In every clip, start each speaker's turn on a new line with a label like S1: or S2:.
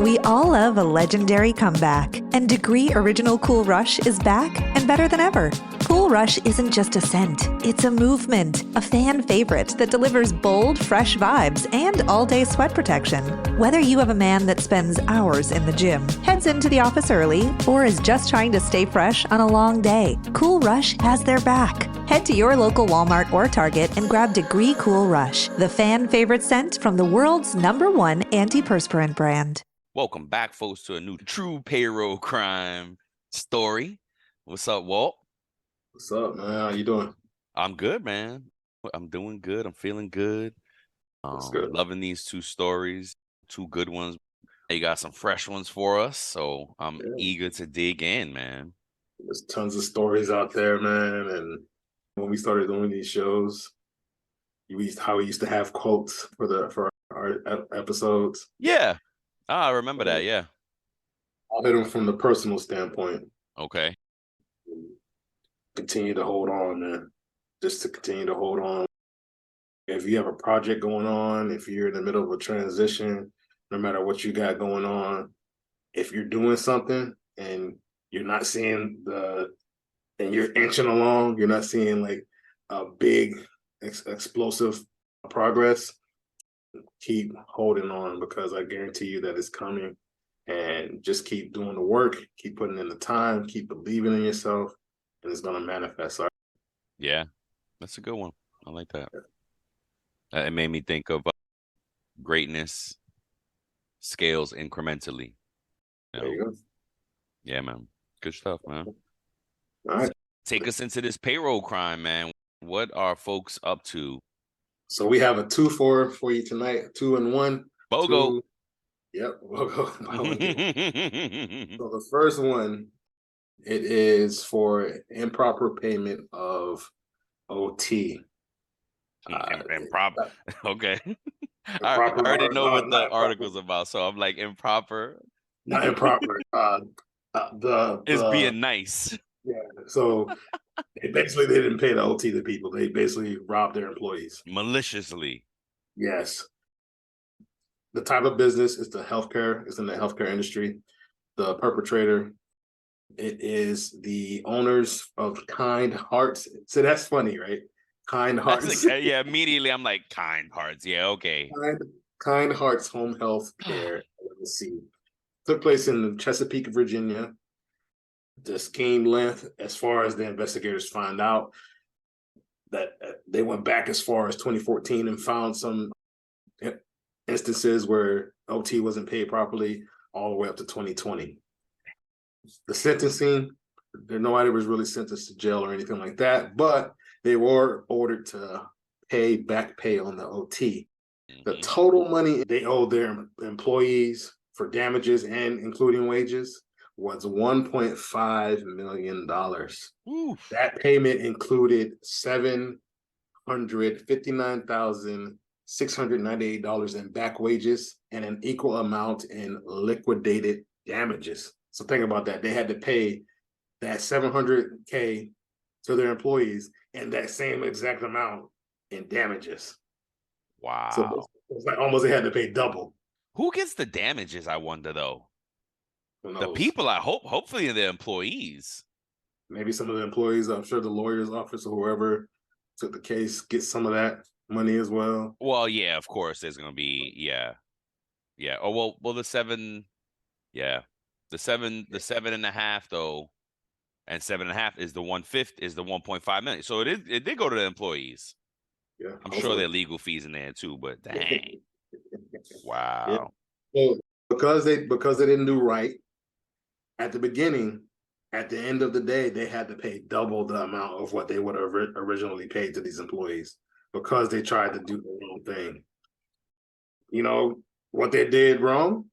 S1: We all love a legendary comeback, and Degree Original Cool Rush is back and better than ever. Cool Rush isn't just a scent, it's a movement, a fan favorite that delivers bold, fresh vibes and all-day sweat protection. Whether you have a man that spends hours in the gym, heads into the office early, or is just trying to stay fresh on a long day, Cool Rush has their back. Head to your local Walmart or Target and grab Degree Cool Rush, the fan favorite scent from the world's #1 antiperspirant brand.
S2: Welcome back, folks, to a new True Payroll Crime Story. What's up, Walt?
S3: What's up, man? How you doing?
S2: I'm good, man. I'm doing good. I'm feeling good.
S3: That's good.
S2: Loving these two stories, two good ones. You got some fresh ones for us, so I'm eager to dig in, man.
S3: There's tons of stories out there, man. And when we started doing these shows, we used to have quotes for our episodes.
S2: Yeah, I remember that. Yeah.
S3: I'll hit them from the personal standpoint.
S2: Okay.
S3: Continue to hold on, man. Just to continue to hold on. If you have a project going on, if you're in the middle of a transition, no matter what you got going on, if you're doing something and you're not seeing and you're inching along, you're not seeing like a big explosive progress, keep holding on, because I guarantee you that it's coming. And just keep doing the work, keep putting in the time, keep believing in yourself, and it's going to manifest.
S2: Yeah, that's a good one. I like that. It made me think of greatness scales incrementally.
S3: There you go.
S2: Yeah, man. Good stuff, man.
S3: All right.
S2: So take us into this payroll crime, man. What are folks up to?
S3: So we have a 2-for you tonight, 2 and 1.
S2: BOGO.
S3: Yep, BOGO. So the first one, it is for improper payment of OT.
S2: Improper. Okay. I
S3: Improper,
S2: already know what the
S3: not
S2: article's about, so I'm like, improper.
S3: Not improper.
S2: It's being nice.
S3: Yeah. So they didn't pay the OT to people. They basically robbed their employees
S2: Maliciously.
S3: Yes. The type of business is the healthcare. It's in the healthcare industry. The perpetrator, it is the owners of Kind Hearts. So that's funny, right? Kind Hearts.
S2: Like, yeah, immediately I'm like, Kind Hearts. Yeah, okay.
S3: Kind Hearts Home Health Care. Let's see. Took place in Chesapeake, Virginia. The scheme length, as far as the investigators find out, that they went back as far as 2014 and found some instances where OT wasn't paid properly, all the way up to 2020. The sentencing, nobody was really sentenced to jail or anything like that, but they were ordered to pay back pay on the OT. The total money they owed their employees for damages and including wages was $1.5 million.
S2: Oof.
S3: That payment included $759,698 in back wages and an equal amount in liquidated damages. So think about that. They had to pay that $700K to their employees and that same exact amount in damages.
S2: Wow.
S3: So it's like almost they had to pay double.
S2: Who gets the damages, I wonder, though?
S3: Who knows?
S2: The people, hopefully the employees.
S3: Maybe some of the employees, I'm sure the lawyer's office or whoever took the case gets some of that money as well.
S2: Well, yeah, of course, there's going to be, yeah. Oh, well, the 7, yeah. The 7.5, though, and 7.5 is the 1/5 is the 1.5 million. So it did go to the employees.
S3: Yeah,
S2: I'm sure there are legal fees in there too, but dang. Wow.
S3: Yeah. So because they didn't do right at the beginning, at the end of the day, they had to pay double the amount of what they would have originally paid to these employees because they tried to do the wrong thing. You know what they did wrong?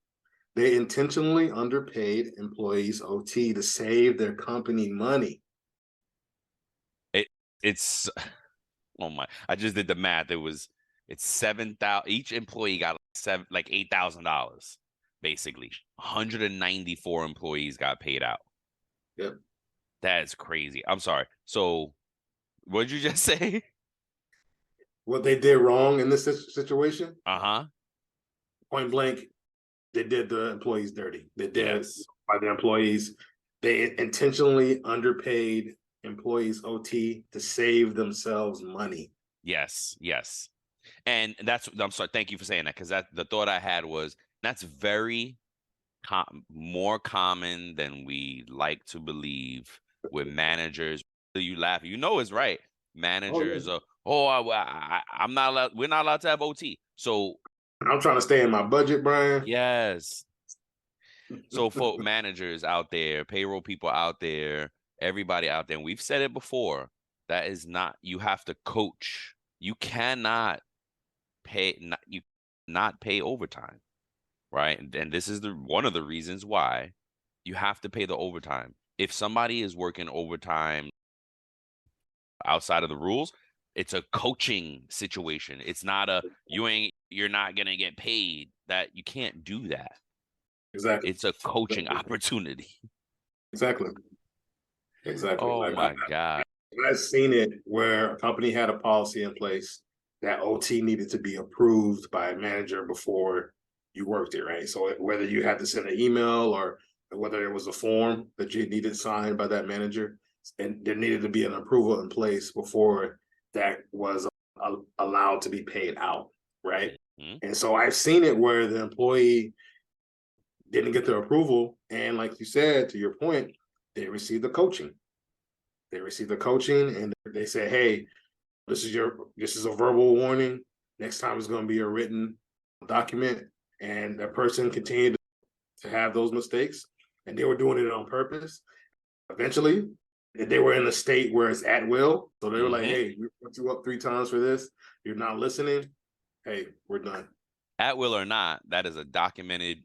S3: They intentionally underpaid employees OT to save their company money.
S2: It's oh my! I just did the math. It's 7,000. Each employee got like $8,000, basically. 194 employees got paid out.
S3: Yep.
S2: That's crazy. I'm sorry. So, what did you just say?
S3: What they did wrong in this situation?
S2: Uh-huh.
S3: Point blank, they did the employees dirty. They did
S2: Yes.
S3: by the employees. They intentionally underpaid employees OT to save themselves money.
S2: Yes. Yes. And I'm sorry. Thank you for saying that, because the thought I had was that's very more common than we like to believe with managers. You laugh, it's right. Managers are, I'm not allowed. We're not allowed to have OT. So
S3: I'm trying to stay in my budget, Brian.
S2: yes. So for managers out there, payroll people out there, everybody out there, and we've said it before, that is not, you have to coach. You cannot not pay overtime, right? And this is one of the reasons why you have to pay the overtime. If somebody is working overtime outside of the rules, it's a coaching situation. It's not you're not gonna get paid. That you can't do that.
S3: Exactly.
S2: It's a coaching opportunity.
S3: Exactly.
S2: Oh my God.
S3: I've seen it where a company had a policy in place that OT needed to be approved by a manager before you worked it, right? So whether you had to send an email or whether it was a form that you needed signed by that manager, and there needed to be an approval in place before that was allowed to be paid out, right?
S2: Mm-hmm.
S3: And so I've seen it where the employee didn't get the approval, and like you said, to your point, they received the coaching. They received the coaching, and they say, "Hey, this is a verbal warning. Next time it's going to be a written document." And that person continued to have those mistakes, and they were doing it on purpose. Eventually, they were in a state where it's at will. So they were like, "Hey, we put you up 3 times for this. You're not listening. Hey, we're done."
S2: At will or not, that is a documented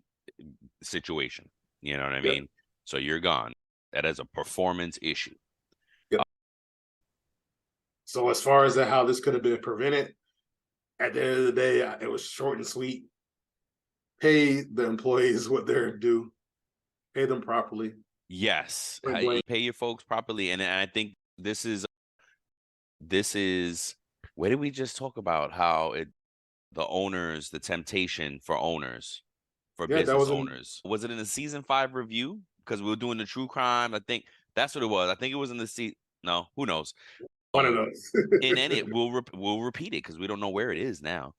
S2: situation. You know what I mean? So you're gone. That is a performance issue.
S3: So as far as how this could have been prevented, at the end of the day, it was short and sweet. Pay the employees what they're due. Pay them properly.
S2: Yes, pay your folks properly, and I think this is where did we just talk about how the owners, the temptation for owners, for business owners. Was it in the season 5 review? Because we were doing the true crime. I think that's what it was. I think it was in the no, who knows?
S3: One of those.
S2: In any, we'll repeat it because we don't know where it is now.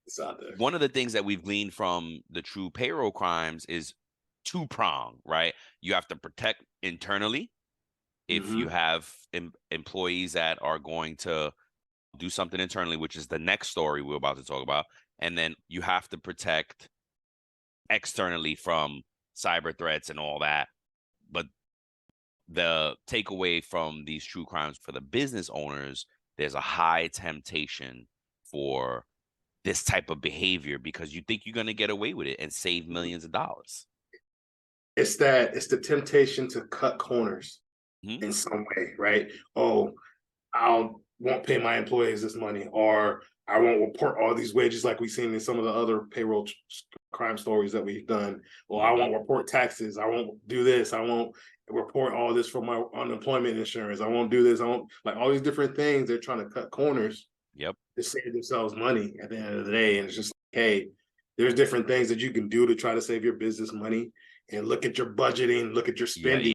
S3: It's out there.
S2: One of the things that we've gleaned from the true payroll crimes is 2-prong, right? You have to protect internally. If you have employees that are going to do something internally, which is the next story we're about to talk about, and then you have to protect externally from cyber threats and all that. But the takeaway from these true crimes for the business owners, there's a high temptation for this type of behavior because you think you're going to get away with it and save millions of dollars.
S3: It's the temptation to cut corners in some way, right? Oh, I won't pay my employees this money, or I won't report all these wages like we've seen in some of the other payroll crime stories that we've done. Or I won't report taxes. I won't do this. I won't report all this for my unemployment insurance. I won't do this. I won't, like, all these different things. They're trying to cut corners to save themselves money at the end of the day. And it's just like, hey, there's different things that you can do to try to save your business money, and look at your budgeting, look at your spending.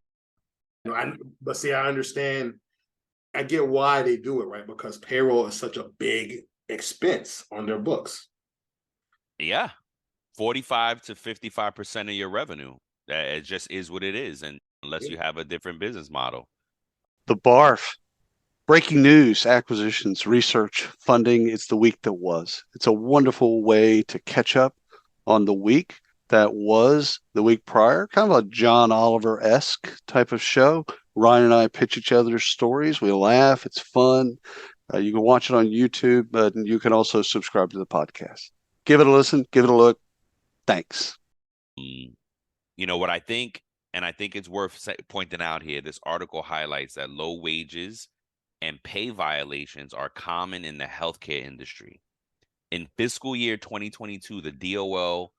S3: But see, I understand. I get why they do it, right? Because payroll is such a big expense on their books.
S2: Yeah. 45 to 55% of your revenue. It just is what it is. And unless you have a different business model.
S4: The BARF. Breaking news, acquisitions, research, funding. It's the week that was. It's a wonderful way to catch up on the week that was the week prior. Kind of a John Oliver-esque type of show. Ryan and I pitch each other's stories. We laugh. It's fun. You can watch it on YouTube, but you can also subscribe to the podcast. Give it a listen. Give it a look. Thanks.
S2: You know what I think, and I think it's worth pointing out here, this article highlights that low wages and pay violations are common in the healthcare industry. In fiscal year 2022, the DOL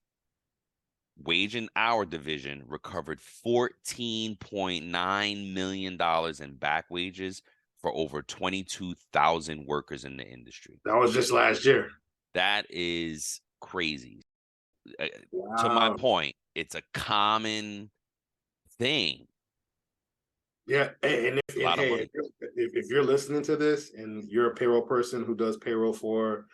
S2: Wage and Hour Division recovered $14.9 million in back wages for over 22,000 workers in the industry.
S3: That was just last year.
S2: That is crazy. To my
S3: Wow.
S2: point, it's a common thing.
S3: Yeah, and
S2: A lot of money.
S3: if you're listening to this and you're a payroll person who does payroll for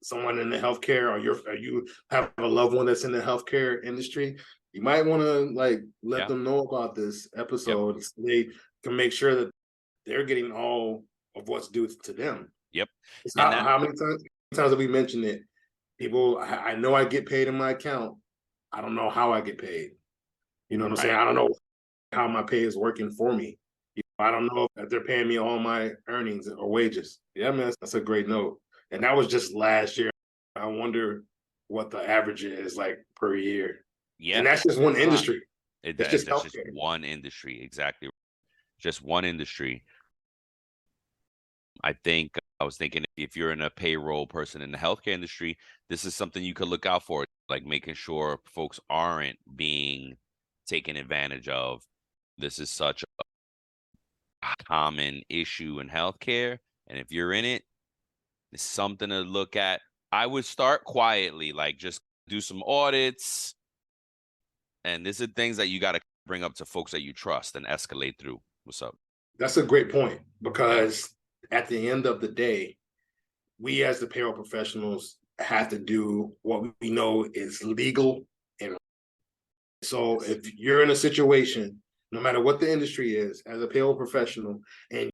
S3: someone in the healthcare, or you have a loved one that's in the healthcare industry, you might want to like let
S2: Yeah.
S3: them know about this
S2: Yep.
S3: episode so they can make sure that they're getting all of what's due to them.
S2: Yep.
S3: How,
S2: And that,
S3: how many times have we mentioned it? People, I know I get paid in my account. I don't know how I get paid. You know what I'm saying?
S2: right.
S3: I don't know how my pay is working for me. I don't know if they're paying me all my earnings or wages. Yeah, man, that's a great note. And that was just last year. I wonder what the average is like per year.
S2: Yeah.
S3: And that's just one
S2: It's a lot.
S3: industry.
S2: It,
S3: It's just
S2: that's just
S3: healthcare.
S2: one industry. Exactly. Just one industry. I think I was thinking if you're in a payroll person in the healthcare industry, this is something you could look out for, like making sure folks aren't being taken advantage of. This is such a common issue in healthcare. And if you're in it, it's something to look at. I would start quietly, like just do some audits. And these are things that you got to bring up to folks that you trust and escalate through. What's up?
S3: That's a great point,
S2: Yeah.
S3: because at the end of the day, we as the payroll professionals have to do what we know is legal. And so if you're in a situation, no matter what the industry is, as a payroll professional, and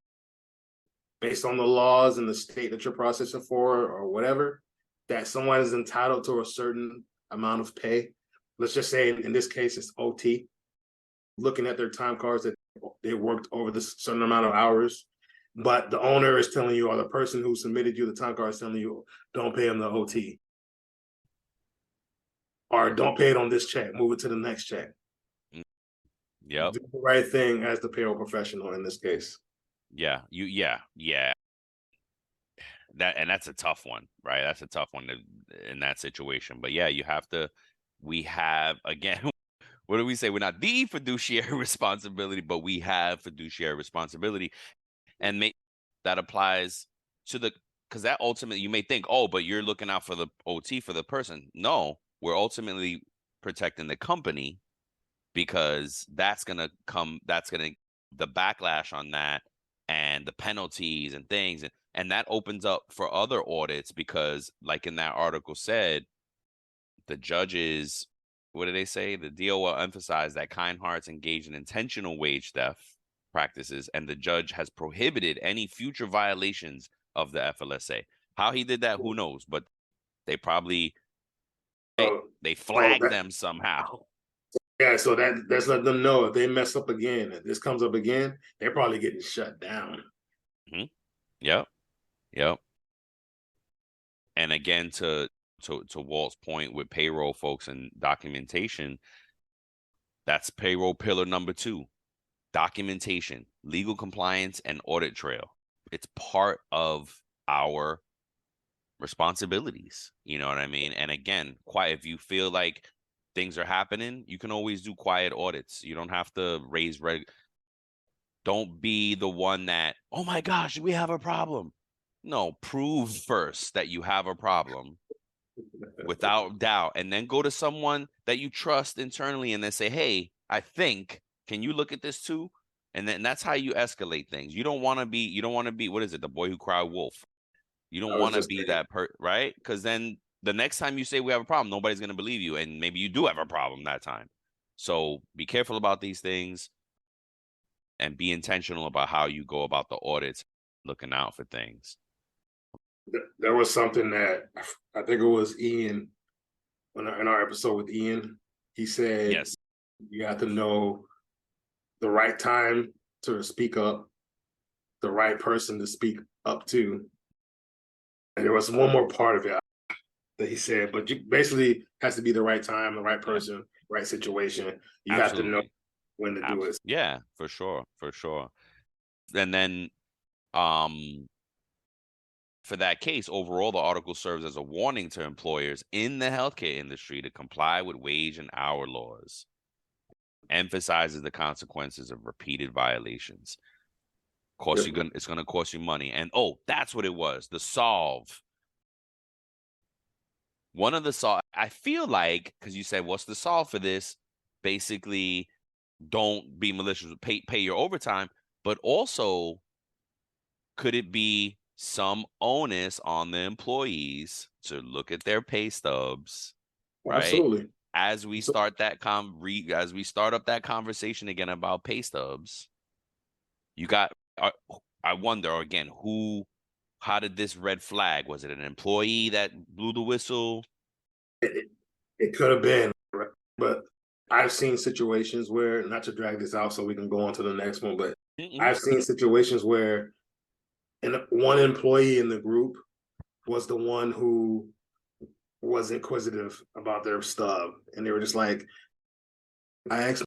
S3: based on the laws in the state that you're processing for or whatever, that someone is entitled to a certain amount of pay. Let's just say in this case, it's OT, looking at their time cards that they worked over this certain amount of hours. But the owner is telling you, or the person who submitted you the time card is telling you, don't pay them the OT. Or don't pay it on this check, move it to the next check.
S2: Yep.
S3: Do the right thing as the payroll professional in this case.
S2: Yeah. Yeah. That's a tough one, right? That's a tough one in that situation. But yeah, we have, again, what do we say? We're not the fiduciary responsibility, but we have fiduciary responsibility. And that applies to because that ultimately, you may think, oh, but you're looking out for the OT for the person. No, we're ultimately protecting the company, because the backlash on that and the penalties and things. And that opens up for other audits, because like in that article said, the judges, what do they say? The DOL emphasized that kind hearts engage in intentional wage theft practices, and the judge has prohibited any future violations of the FLSA. How he did that, who knows? But they probably they flagged them somehow.
S3: Yeah, so that's letting them know if they mess up again, if this comes up again, they're probably getting shut down.
S2: Mm-hmm. Yep. And again, to Walt's point with payroll folks and documentation, that's payroll pillar number 2. Documentation, legal compliance, and audit trail. It's part of our responsibilities. You know what I mean? And again, if you feel like things are happening, you can always do quiet audits. You don't have to raise don't be the one that, oh my gosh, we have a problem. No, prove first that you have a problem without doubt, and then go to someone that you trust internally and then say, hey, can you look at this too? And then that's how you escalate things. You don't want to be, what is it? The boy who cried wolf. You don't want to be that right? Because then the next time you say we have a problem, nobody's going to believe you. And maybe you do have a problem that time. So be careful about these things and be intentional about how you go about the audits, looking out for things.
S3: There was something that I think it was Ian, in our episode with Ian, he said,
S2: yes,
S3: you have to know the right time to speak up, the right person to speak up to. And there was one more part of it that he said, but you basically has to be the right time, the right person, right situation. You have to know when to do it.
S2: Yeah, for sure. And then for that case, overall, the article serves as a warning to employers in the healthcare industry to comply with wage and hour laws. Emphasizes the consequences of repeated violations. It's going to cost you money. And that's what it was. The solve. One of the I feel like, because you said, what's the solve for this? Basically, don't be malicious, pay your overtime, but also could it be some onus on the employees to look at their pay stubs, right?
S3: Absolutely.
S2: As we start that as we start up that conversation again about pay stubs, you got, I wonder again, how did this red flag? Was it an employee that blew the whistle?
S3: It could have been, but I've seen situations where, not to drag this out so we can go on to the next one, but I've seen situations where one employee in the group was the one who was inquisitive about their stub. And they were just like, I asked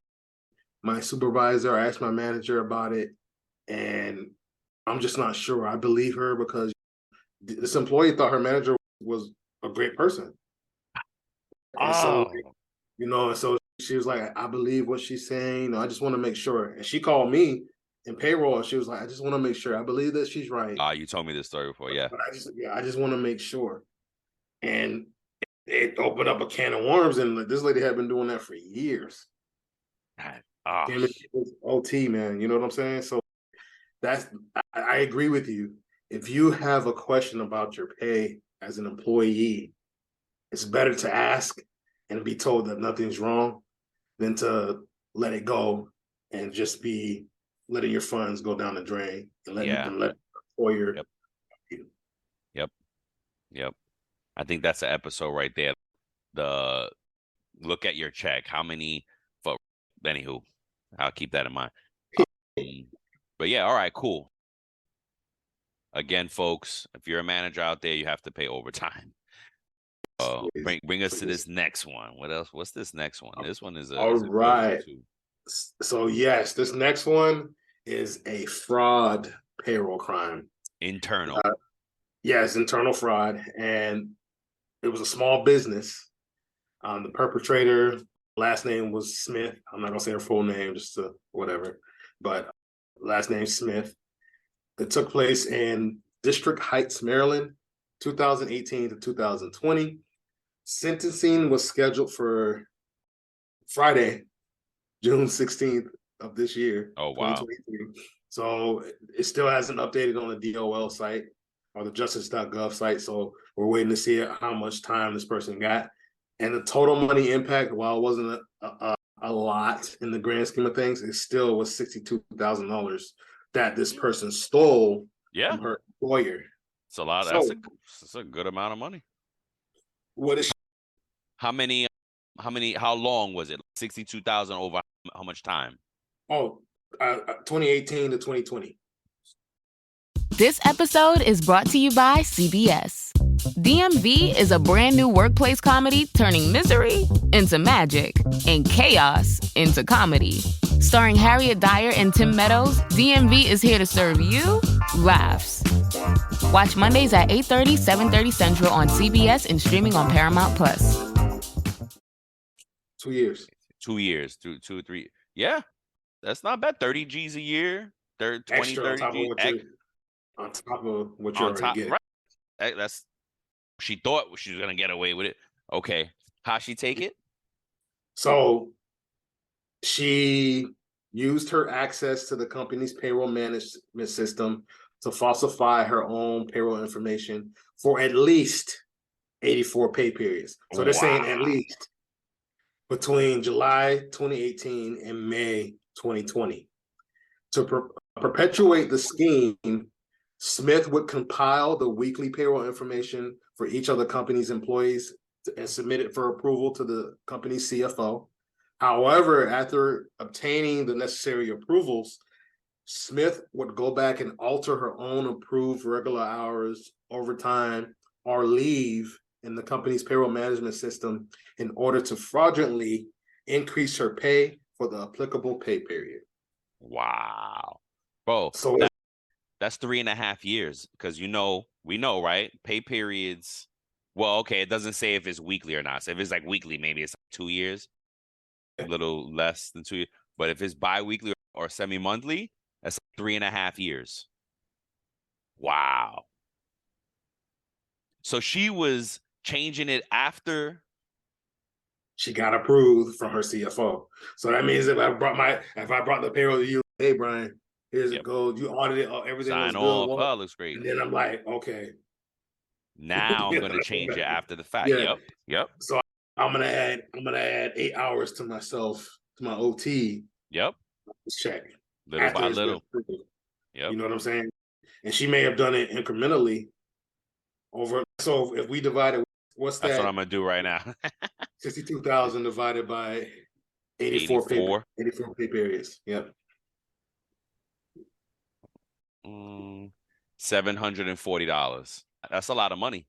S3: my supervisor, I asked my manager about it, and I'm just not sure. I believe her because this employee thought her manager was a great person. And so, so she was like, I believe what she's saying. I just want to make sure. And she called me in payroll. And she was like, I just want to make sure. I believe that she's right.
S2: You told me this story before, yeah.
S3: But I just want to make sure. And it opened up a can of worms. And this lady had been doing that for years. OT, man. You know what I'm saying? So I agree with you. If you have a question about your pay as an employee, it's better to ask and be told that nothing's wrong than to let it go and just be letting your funds go down the drain and let the employer.
S2: Yep. I think that's an episode right there. The look at your check. How many? Anywho, I'll keep that in mind. But yeah, all right, cool. Again, folks, if you're a manager out there, you have to pay overtime. Bring us to this next one. What else? What's this next one? This one is
S3: all right. So yes, this next one is a fraud payroll crime.
S2: Internal.
S3: Yes, internal fraud, and it was a small business. The perpetrator last name was Smith. I'm not gonna say her full name, just to whatever, but last name Smith. It took place in District Heights, Maryland, 2018 to 2020. Sentencing was scheduled for Friday, June 16th of this year.
S2: Oh, wow.
S3: 2023. So it still hasn't updated on the DOL site or the justice.gov site. So we're waiting to see how much time this person got. And the total money impact, while it wasn't a lot in the grand scheme of things, it still was $62,000 that this person stole from her employer.
S2: It's a lot. So, that's a good amount of money.
S3: What is
S2: how long was it? 62,000 over how much time?
S3: 2018 to 2020.
S5: This episode is brought to you by CBS. DMV is a brand new workplace comedy turning misery into magic and chaos into comedy. Starring Harriet Dyer and Tim Meadows, DMV is here to serve you laughs. Watch Mondays at 8:30, 7:30 Central on CBS and streaming on Paramount+.
S3: 2 years.
S2: 2 years. Two, 3. Yeah, that's not bad. 30 G's a year. 20,
S3: extra
S2: 30 G's.
S3: On top of what you're already getting.
S2: Right. She thought she was going to get away with it. Okay. How'd she take it?
S3: So she used her access to the company's payroll management system to falsify her own payroll information for at least 84 pay periods. So they're saying at least between July 2018 and May 2020. To perpetuate the scheme, Smith would compile the weekly payroll information for each of the company's employees and submit it for approval to the company's CFO. However, after obtaining the necessary approvals, Smith would go back and alter her own approved regular hours, overtime, or leave in the company's payroll management system in order to fraudulently increase her pay for the applicable pay period.
S2: Wow. Bro,
S3: so
S2: that's 3.5 years because we know, right? Pay periods. Well, okay, it doesn't say if it's weekly or not. So if it's like weekly, maybe it's like 2 years, a little less than 2 years. But if it's bi-weekly or semi-monthly, that's 3.5 years. Wow. So she was changing it after
S3: she got approved from her CFO. So that means if I brought the payroll to you, hey Brian, here's it goes. You audited, everything
S2: Sign
S3: looks good.
S2: off.
S3: Well,
S2: Looks great.
S3: and then I'm like, okay.
S2: Now I'm gonna change it after the fact.
S3: Yeah.
S2: Yep.
S3: So I'm gonna add 8 hours to myself, to my OT.
S2: Yep.
S3: Check.
S2: Little by little.
S3: You know what I'm saying? And she may have done it incrementally over. So if we divided, what's that?
S2: That's what I'm gonna do right now.
S3: 62,000 divided by 84 pay periods. Yep.
S2: $740. That's a lot of money.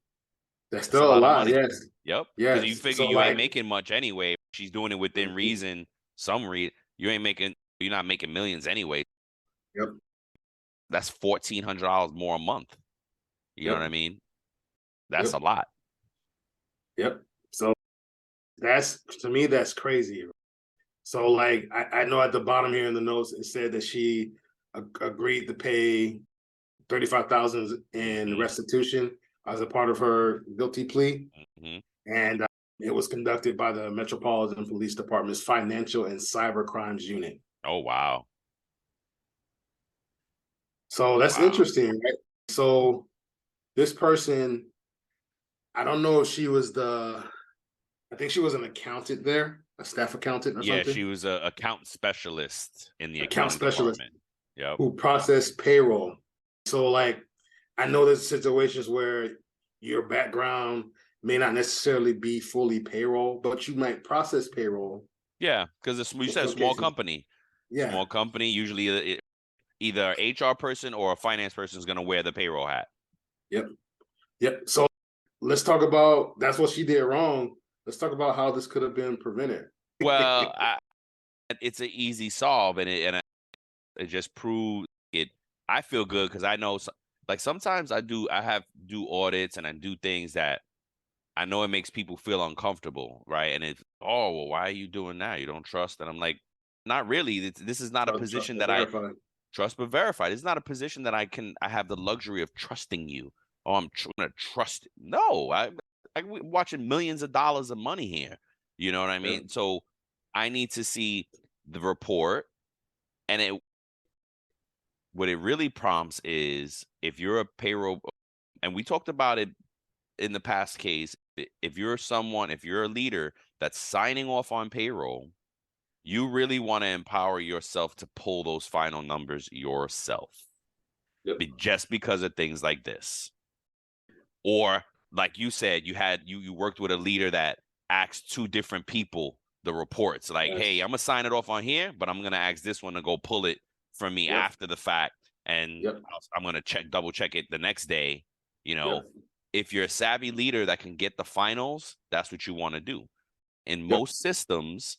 S3: That's still a lot. Yes.
S2: Yep.
S3: Yes.
S2: Because you figure you ain't making much anyway. She's doing it within reason. You're not making millions anyway.
S3: Yep.
S2: That's $1,400 more a month. You know what I mean? That's a lot.
S3: Yep. So to me, that's crazy. So like, I know at the bottom here in the notes, it said that she agreed to pay $35,000 in restitution as a part of her guilty plea. And it was conducted by the Metropolitan Police Department's Financial and Cyber Crimes Unit.
S2: Oh, wow.
S3: So that's interesting, right? So this person, I don't know if she was I think she was an accountant there, a staff accountant or something.
S2: Yeah, she was an account specialist in the
S3: account specialist
S2: department. Yep.
S3: Who processed payroll. So like, I know there's situations where your background may not necessarily be fully payroll, but you might process payroll.
S2: Yeah, because you said a small company.
S3: Yeah.
S2: Small company, usually either an HR person or a finance person is going to wear the payroll hat.
S3: Yep. So let's talk about, that's what she did wrong. Let's talk about how this could have been prevented.
S2: Well, it's an easy solve, and it just proved it. I feel good because I know, like sometimes I do audits and I do things that I know it makes people feel uncomfortable, right? And it's, oh, well, why are you doing that? You don't trust? And I'm like, not really. This is not a position that I trust but verified. It's not a position that I have the luxury of trusting you. Oh, I'm gonna trust. No, I'm watching millions of dollars of money here. You know what I mean? So I need to see the report, and what it really prompts is, if you're a payroll, and we talked about it in the past case, if you're a leader that's signing off on payroll, you really want to empower yourself to pull those final numbers yourself. Just because of things like this. Or like you said, you worked with a leader that asked 2 different people the reports. Like, hey, I'm gonna sign it off on here, but I'm gonna ask this one to go pull it from me after the fact, and I'm gonna double check it the next day. You know, if you're a savvy leader that can get the finals, that's what you want to do. In most systems,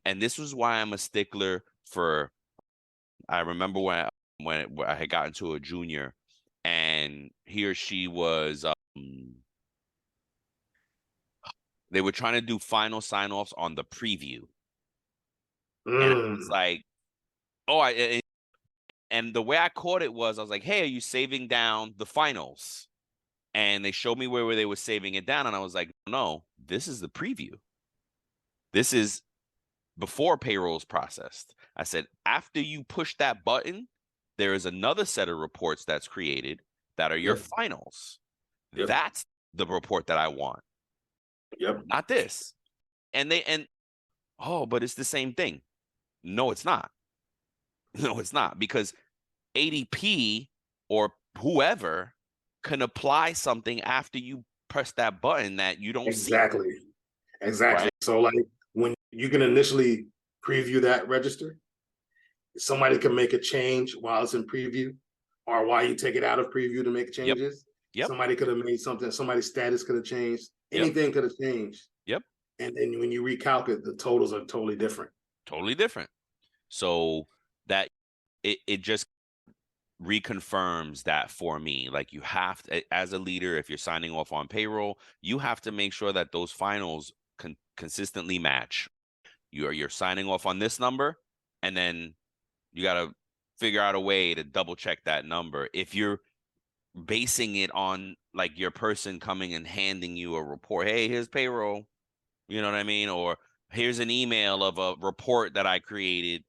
S2: and this was why I'm a stickler for. I remember when I had gotten to a junior, and he or she was. They were trying to do final sign-offs on the preview. And it's like, and the way I caught it was, I was like, hey, are you saving down the finals? And they showed me where they were saving it down. And I was like, no, this is the preview. This is before payroll is processed. I said, after you push that button, there is another set of reports that's created that are your finals. That's the report that I want. Not this. But it's the same thing. No, it's not. No, it's not, because ADP or whoever can apply something after you press that button that you don't see.
S3: Exactly. Right? So like, when you can initially preview that register, somebody can make a change while it's in preview, or while you take it out of preview to make changes. Somebody could have made something, somebody's status could have changed. Anything could have changed. And then when you recalculate, the totals are totally different.
S2: So that it just reconfirms that for me. Like, you have to, as a leader, if you're signing off on payroll, you have to make sure that those finals consistently match. You're signing off on this number, and then you got to figure out a way to double check that number. If you're basing it on like your person coming and handing you a report, hey, here's payroll, You know what I mean? Or here's an email of a report that I created.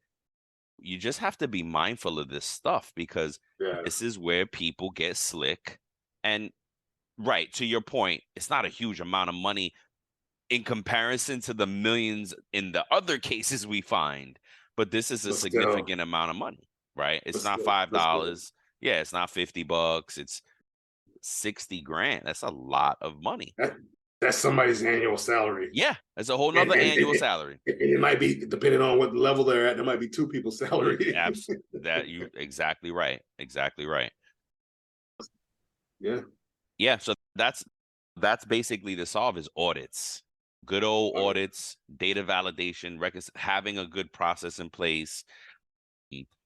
S2: You just have to be mindful of this stuff because
S3: Yeah.
S2: this is where people get slick. And right, to your point, it's not a huge amount of money in comparison to the millions in the other cases we find, but this is a
S3: But still,
S2: significant amount of money, right? It's
S3: but
S2: not
S3: still, but still.
S2: $5. Yeah, it's not $50. It's 60 grand. That's a lot of money.
S3: That's somebody's annual salary.
S2: Yeah, it's a whole
S3: And,
S2: nother
S3: and,
S2: annual
S3: and,
S2: salary.
S3: and it might be, depending on what level they're at, there might be two people's salary.
S2: That you exactly right. Exactly right.
S3: Yeah.
S2: Yeah, so that's basically the solve is audits. Good old audits, data validation, having a good process in place.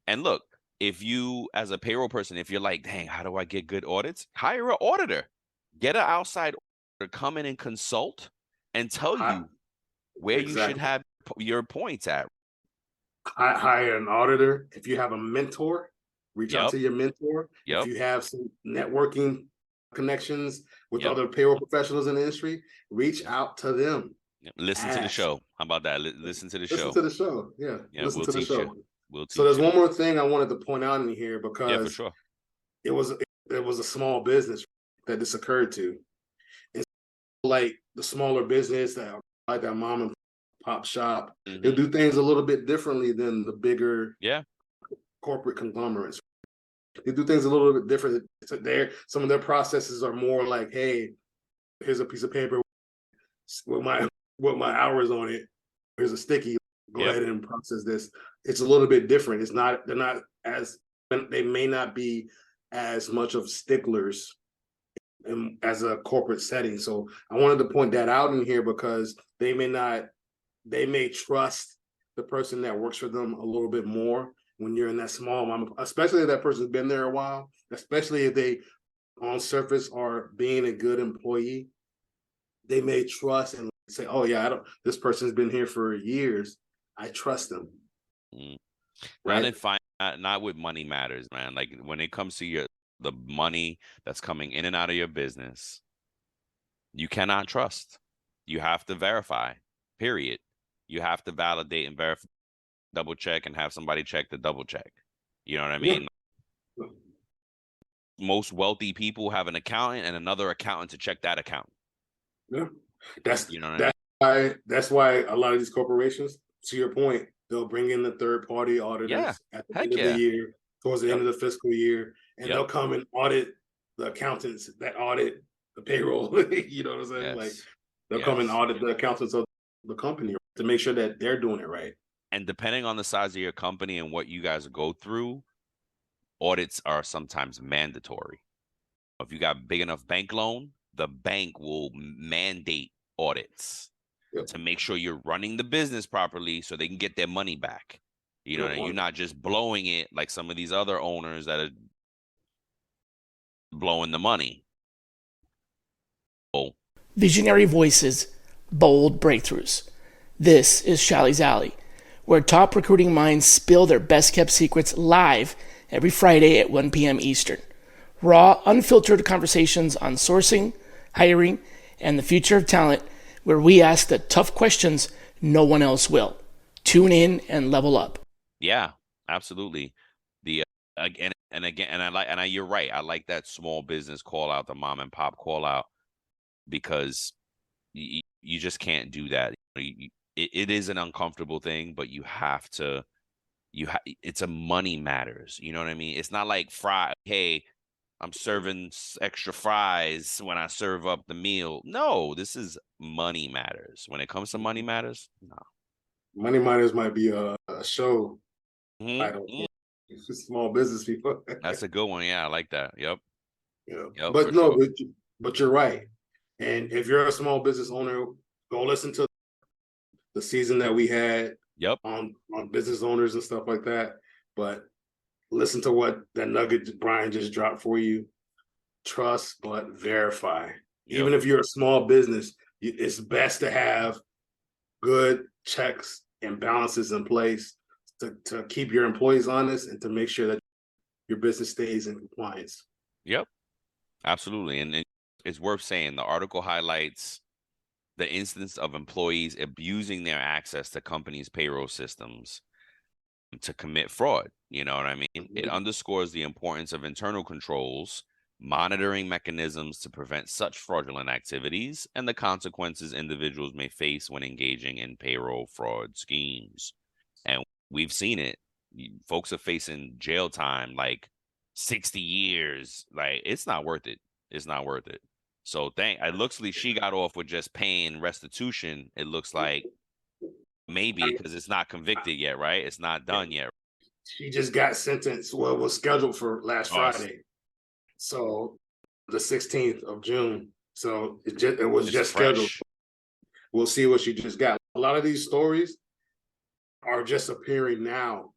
S2: And look, if you as a payroll person, if you're like, dang, how do I get good audits? Hire an auditor. Get an outside auditor, come in and consult and tell you where you should have your points at.
S3: Hire an auditor. If you have a mentor, reach out
S2: Yep.
S3: to your mentor.
S2: Yep.
S3: If you have some networking connections with
S2: Yep.
S3: other payroll professionals in the industry, reach out to them.
S2: Listen to the
S3: Ask.
S2: show. How about that? Listen to the show.
S3: Listen to the show. Yeah.
S2: Yeah,
S3: Listen
S2: we'll
S3: to the
S2: teach
S3: show.
S2: you. We'll teach
S3: So there's
S2: you.
S3: one more thing I wanted to point out in here
S2: Yeah, for
S3: because
S2: sure.
S3: it was a small business that this occurred to. It's like the smaller business that like that mom and pop shop.
S2: Mhm.
S3: They do things a little bit differently than the bigger
S2: Yeah.
S3: corporate conglomerates. They do things a little bit different. So some of their processes are more like, hey, here's a piece of paper with my hours on it. Here's a sticky. Go ahead and process this. It's a little bit different. They're not as, they may not be as much of sticklers as a corporate setting. So I wanted to point that out in here because they may trust the person that works for them a little bit more when you're in that small mom, especially if that person's been there a while, especially if they on surface are being a good employee. They may trust and say, oh yeah, this person's been here for years. I trust them.
S2: Right? Not with money matters, man. Like when it comes to the money that's coming in and out of your business, you cannot trust. You have to verify, period. You have to validate and verify, double check, and have somebody check the double check. You know what I mean?
S3: Yeah.
S2: Most wealthy people have an accountant and another accountant to check that account.
S3: Yeah. That's why a lot of these corporations, to your point, they'll bring in the third-party auditors at the end of the year, towards the end of the fiscal year, and they'll come and audit the accountants that audit the payroll. You know what I'm saying?
S2: Yes.
S3: Like they'll come and audit the accountants of the company to make sure that they're doing it right.
S2: And depending on the size of your company and what you guys go through, audits are sometimes mandatory. If you got a big enough bank loan, the bank will mandate audits to make sure you're running the business properly so they can get their money back. You know, you're not just blowing it like some of these other owners that are blowing the money. Oh.
S6: Visionary voices, bold breakthroughs. This is Shally's Alley, where top recruiting minds spill their best-kept secrets live every Friday at 1 p.m. Eastern. Raw, unfiltered conversations on sourcing, hiring, and the future of talent, where we ask the tough questions no one else will. Tune in and level up.
S2: Yeah, absolutely. You're right. I like that small business call out, the mom and pop call out, because you just can't do that. It is an uncomfortable thing, but you have to. It's a money matters. You know what I mean? It's not like hey, I'm serving extra fries when I serve up the meal. No, this is money matters. When it comes to money matters, no.
S3: Money Matters might be a show title. Small business people.
S2: That's a good one. Yeah, I like that. Yep.
S3: Yeah. But no, sure. but you're right. And if you're a small business owner, go listen to the season that we had on business owners and stuff like that. But listen to what that nugget Brian just dropped for you. Trust, but verify. Even if you're a small business, it's best to have good checks and balances in place to keep your employees honest and to make sure that your business stays in compliance.
S2: Yep, absolutely. And it's worth saying the article highlights the instance of employees abusing their access to companies' payroll systems to commit fraud. You know what I mean? It underscores the importance of internal controls, monitoring mechanisms to prevent such fraudulent activities, and the consequences individuals may face when engaging in payroll fraud schemes. And we've seen it. Folks are facing jail time, like 60 years. Like, it's not worth it. It's not worth it. So it looks like she got off with just paying restitution. It looks like maybe because it's not convicted yet, right? It's not done yet.
S3: She just got sentenced. Well, it was scheduled for last Friday. So the 16th of June. So it was just scheduled. We'll see what she just got. A lot of these stories are just appearing now.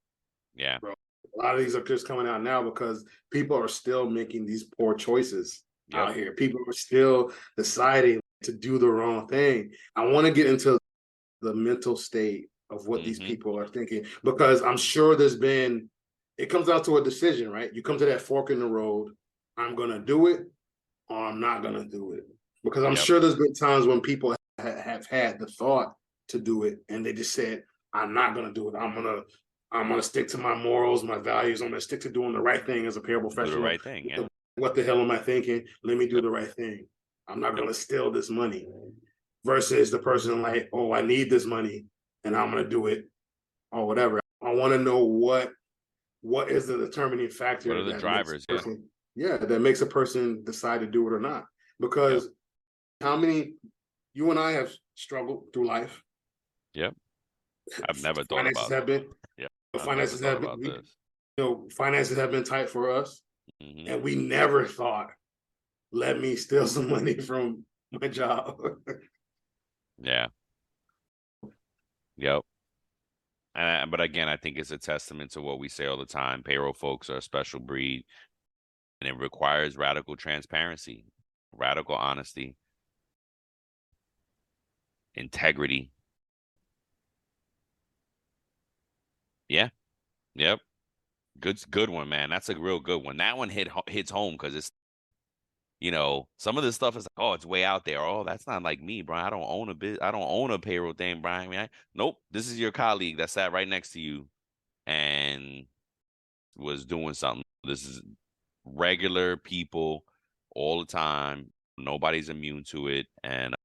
S2: Yeah.
S3: Bro. A lot of these are just coming out now because people are still making these poor choices out here. People are still deciding to do the wrong thing. I want to get into the mental state of what these people are thinking, because I'm sure it comes down to a decision, right? You come to that fork in the road. I'm going to do it or I'm not going to do it. Because I'm sure there's been times when people have had the thought to do it and they just said, I'm not going to do it. I'm going to stick to my morals, my values. I'm going to stick to doing the right thing as a payroll professional.
S2: Do the right thing, yeah.
S3: What the hell am I thinking? Let me do the right thing. I'm not going to steal this money. Versus the person like, oh, I need this money and I'm going to do it or whatever. I want to know what is the determining factor.
S2: What are the drivers?
S3: That makes a person decide to do it or not. Because how many, you and I have struggled through life.
S2: Yep. I've never thought about it.
S3: Finances have been, finances have been tight for us. And we never thought, let me steal some money from my job.
S2: Yeah. Yep. But again, I think it's a testament to what we say all the time. Payroll folks are a special breed, and it requires radical transparency, radical honesty, integrity. Yeah. Yep. Good one, man. That's a real good one. That one hits home because it's, some of this stuff is like, oh, it's way out there. Oh, that's not like me, Brian. I don't own a payroll thing, Brian. I mean, nope. This is your colleague that sat right next to you and was doing something. This is regular people all the time. Nobody's immune to it. And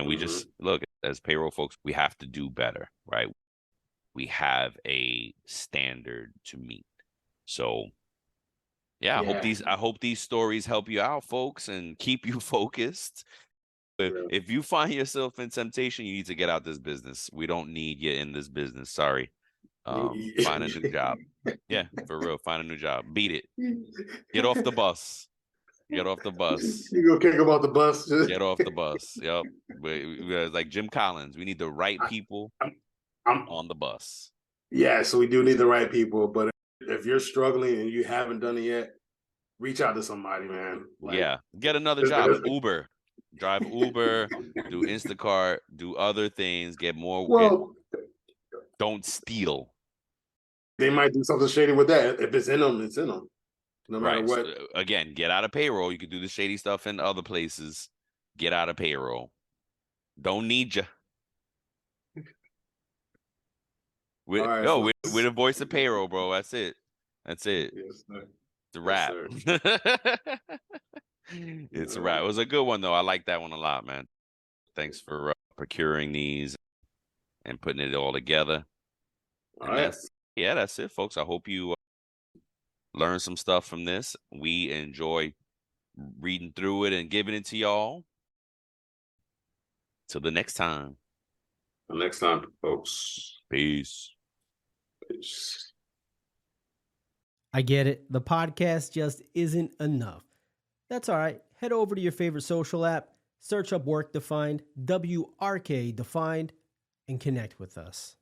S2: we just, look, as payroll folks, we have to do better, right? We have a standard to meet. So I hope these stories help you out, folks, and keep you focused. If you find yourself in temptation, you need to get out this business. We don't need you in this business. Sorry. Find a new job. Yeah, for real. Find a new job. Beat it. Get off the bus. Get off the bus.
S3: You gonna kick him off the bus?
S2: Get off the bus. Yep. Like Jim Collins, we need the right people on the bus.
S3: Yeah, so we do need the right people, but if you're struggling and you haven't done it yet, reach out to somebody, man.
S2: Get another job. Uber. Drive Uber, do Instacart, do other things, get more. Don't steal.
S3: They might do something shady with that. If it's in them, it's in them. No matter what.
S2: So, again, get out of payroll. You can do the shady stuff in other places. Get out of payroll. Don't need you. We're the voice of payroll, bro. That's it. Yes, sir. It's a wrap. It's a wrap. It was a good one, though. I like that one a lot, man. Thanks for procuring these and putting it all together. That's it, folks. I hope you learn some stuff from this. We enjoy reading through it and giving it to y'all. Till the next time.
S3: Till next time, folks.
S2: Peace.
S7: I get it. The podcast just isn't enough. That's all right. Head over to your favorite social app, search up Work Defined, WRK Defined, and connect with us.